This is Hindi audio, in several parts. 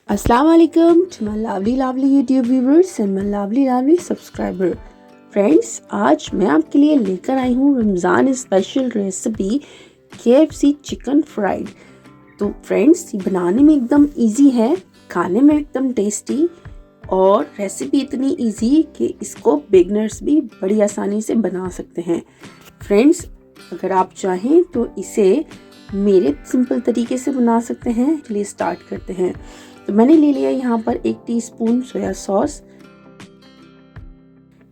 Assalamu alaikum to my lovely YouTube viewers and my lovely subscriber. Friends, आज मैं आपके लिए लेकर आई हूँ Ramzan special recipe KFC chicken fried. तो फ्रेंड्स, ये बनाने में एकदम इजी है, खाने में एकदम टेस्टी और रेसिपी इतनी इजी कि इसको बिगनर्स भी बड़ी आसानी से बना सकते हैं। फ्रेंड्स, अगर आप चाहें तो इसे मेरे सिंपल तरीके से बना सकते हैं। चलिए स्टार्ट करते हैं। तो मैंने ले लिया यहाँ पर 1 teaspoon soya sauce,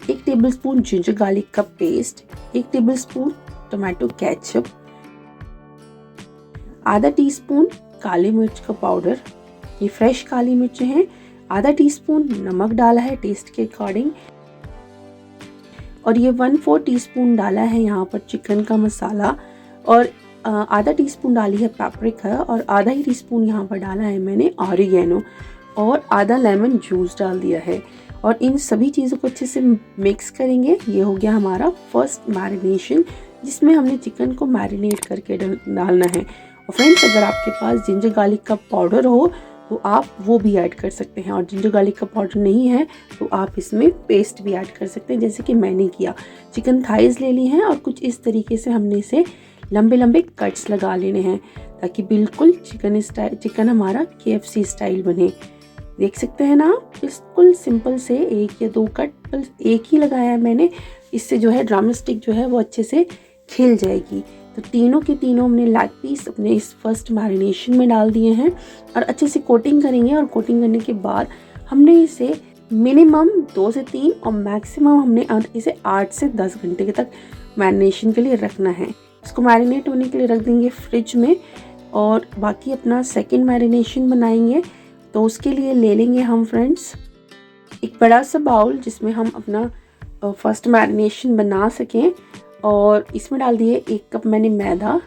1 tablespoon ginger garlic का पेस्ट, 1 टेबलस्पून टोमेटो केचप, आधा टीस्पून काली मिर्च का पाउडर, ये फ्रेश काली मिर्च है, आधा टीस्पून नमक डाला है टेस्ट के अकॉर्डिंग, और ये 1/4 टीस्पून डाला है यहाँ पर चिकन का मसाला, और आधा टीस्पून डाली है पेपरिका, और आधा ही टीस्पून यहाँ पर डाला है मैंने ऑरिगेनो, और आधा लेमन जूस डाल दिया है। और इन सभी चीज़ों को अच्छे से मिक्स करेंगे। ये हो गया हमारा फर्स्ट मैरिनेशन, जिसमें हमने चिकन को मैरिनेट करके डालना है। और फ्रेंड्स, अगर आपके पास जिंजर गार्लिक का पाउडर हो तो आप वो भी ऐड कर सकते हैं, और जिंजर गार्लिक का पाउडर नहीं है तो आप इसमें पेस्ट भी ऐड कर सकते हैं, जैसे कि मैंने किया। चिकन थाइज ले ली हैं और कुछ इस तरीके से हमने इसे लंबे लंबे कट्स लगा लेने हैं, ताकि बिल्कुल चिकन हमारा KFC स्टाइल बने। देख सकते हैं ना, बिल्कुल सिंपल से 1 या 2 कट, बस एक ही लगाया है मैंने। इससे जो है ड्रम स्टिक जो है वो अच्छे से खिल जाएगी। तो तीनों के तीनों हमने लेग पीस अपने इस फर्स्ट मैरिनेशन में डाल दिए हैं और अच्छे से कोटिंग करेंगे। और कोटिंग करने के बाद हमने इसे मिनिमम 2 से 3 और मैक्सिमम हमने इसे 8 से 10 घंटे तक मैरिनेशन के लिए रखना है। इसको मैरिनेट होने के लिए रख देंगे फ्रिज में, और बाकी अपना सेकंड मैरिनेशन बनाएंगे। तो उसके लिए ले लेंगे हम फ्रेंड्स एक बड़ा सा बाउल, जिसमें हम अपना फर्स्ट मैरिनेशन बना सकें, और इसमें डाल दिए 1 कप मैंने मैदा,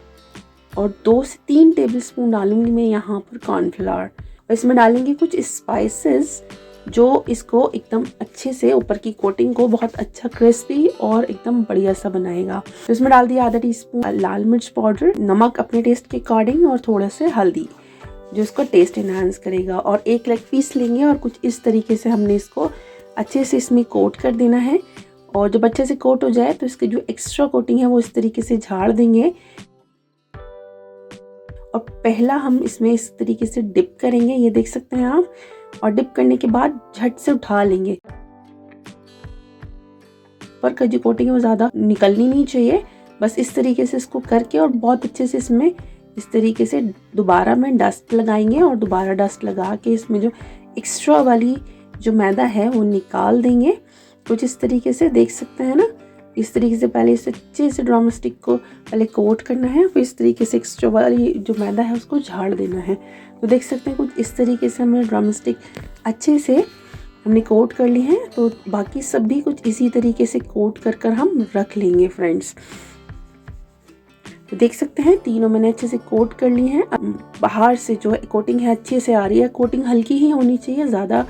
और 2 से 3 टेबलस्पून डालूंगी मैं यहाँ पर कॉर्नफ्लावर। और इसमें डालेंगे कुछ स्पाइसेस जो इसको एकदम अच्छे से ऊपर की कोटिंग को बहुत अच्छा क्रिस्पी और एकदम बढ़िया सा बनाएगा। तो इसमें डाल दिया आधा टीस्पून लाल मिर्च पाउडर, नमक अपने टेस्ट के अकॉर्डिंग, और थोड़ा से हल्दी जो इसको टेस्ट एनहांस करेगा। और 1 लेग पीस लेंगे और कुछ इस तरीके से हमने इसको अच्छे से इसमें कोट कर देना है। और जब अच्छे से कोट हो जाए तो इसकी जो एक्स्ट्रा कोटिंग है वो इस तरीके से झाड़ देंगे। और पहला हम इसमें इस तरीके से डिप करेंगे, ये देख सकते हैं आप। और डिप करने के बाद झट से उठा लेंगे। पर का जो कोटिंग है वो ज़्यादा निकलनी नहीं चाहिए, बस इस तरीके से इसको करके, और बहुत अच्छे से इसमें इस तरीके से दोबारा में डस्ट लगाएंगे, और दोबारा डस्ट लगा के इसमें जो एक्स्ट्रा वाली जो मैदा है वो निकाल देंगे। कुछ इस तरीके से देख सकते हैं ना, इस तरीके से पहले इसे अच्छे से ड्रम स्टिक को पहले कोट करना है, फिर इस तरीके से एक्स्ट्रा वाली जो मैदा है उसको झाड़ देना है। तो देख सकते हैं कुछ इस तरीके से हमने ड्रम स्टिक अच्छे से हमने कोट कर ली है। तो बाकी सब भी कुछ इसी तरीके से कोट कर हम रख लेंगे फ्रेंड्स। तो देख सकते हैं तीनों मैंने अच्छे से कोट कर ली हैं। बाहर से जो कोटिंग है अच्छे से आ रही है। कोटिंग हल्की ही होनी चाहिए, ज़्यादा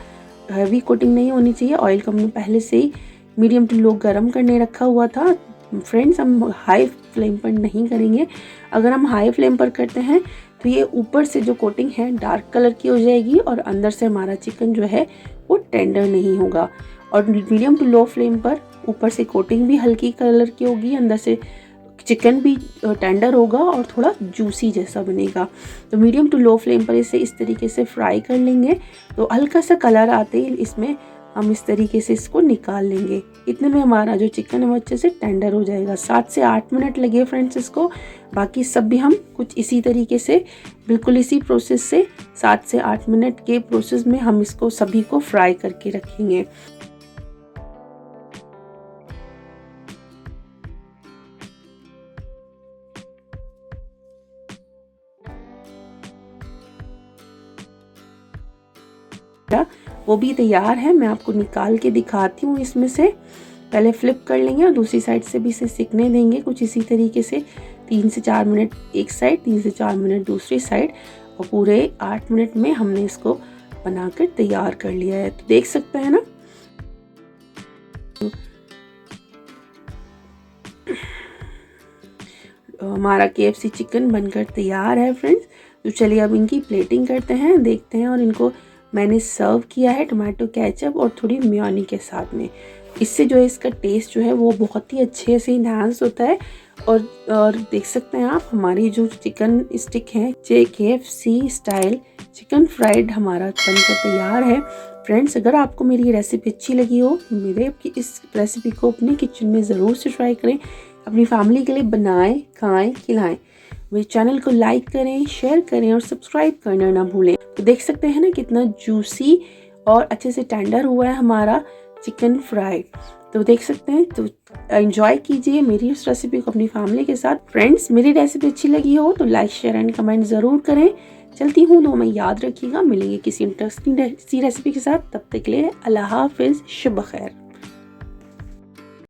हैवी कोटिंग नहीं होनी चाहिए। ऑयल को हमने पहले से ही मीडियम टू लो गर्म करने रखा हुआ था। फ्रेंड्स, हम हाई फ्लेम पर नहीं करेंगे। अगर हम हाई फ्लेम पर करते हैं तो ये ऊपर से जो कोटिंग है डार्क कलर की हो जाएगी, और अंदर से हमारा चिकन जो है वो टेंडर नहीं होगा। और मीडियम टू लो फ्लेम पर ऊपर से कोटिंग भी हल्की कलर की होगी, अंदर से चिकन भी टेंडर होगा और थोड़ा जूसी जैसा बनेगा। तो मीडियम टू लो फ्लेम पर इसे इस तरीके से फ्राई कर लेंगे। तो हल्का सा कलर आते ही इसमें हम इस तरीके से इसको निकाल लेंगे। इतने में हमारा जो चिकन है वो अच्छे से टेंडर हो जाएगा। 7 से 8 मिनट लगे फ्रेंड्स इसको। बाकी सब भी हम कुछ इसी तरीके से, बिल्कुल इसी प्रोसेस से 7 से 8 मिनट के प्रोसेस में हम इसको सभी को फ्राई करके रखेंगे। वो भी तैयार है, मैं आपको निकाल के दिखाती हूँ। इसमें से पहले फ्लिप कर लेंगे और दूसरी साइड से भी इसे सिकने देंगे कुछ इसी तरीके से। 3 से 4 मिनट एक साइड, 3 से 4 मिनट दूसरी साइड, और पूरे 8 मिनट में हमने इसको बनाकर तैयार कर लिया है। तो देख सकते हैं ना, हमारा KFC चिकन बनकर तैयार है फ्रेंड्स। तो चलिए अब इनकी प्लेटिंग करते हैं, देखते हैं, और इनको मैंने सर्व किया है टमाटो केचप और थोड़ी मेयोनी के साथ में। इससे जो है इसका टेस्ट जो है वो बहुत ही अच्छे से इन्हांस होता है। और देख सकते हैं आप हमारी जो चिकन स्टिक है KFC स्टाइल चिकन फ्राइड हमारा बनकर तैयार है। फ्रेंड्स, अगर आपको मेरी ये रेसिपी अच्छी लगी हो तो मेरे इस रेसिपी को अपने किचन में ज़रूर से ट्राई करें, अपनी फैमिली के लिए बनाएं, खाएं, खिलाएं। मेरे चैनल को लाइक करें, शेयर करें और सब्सक्राइब करना ना भूलें। तो देख सकते हैं ना कितना जूसी और अच्छे से टेंडर हुआ है हमारा चिकन फ्राई। तो देख सकते हैं, तो एंजॉय कीजिए मेरी उस रेसिपी को अपनी फैमिली के साथ। फ्रेंड्स, मेरी रेसिपी अच्छी लगी हो तो लाइक, शेयर एंड कमेंट ज़रूर करें। चलती हूँ, तो मैं याद रखिएगा, मिलेंगे किसी इंटरेस्टिंग रेसिपी के साथ। तब तक के लिए अल्लाह हाफिज़, शुभ खैर।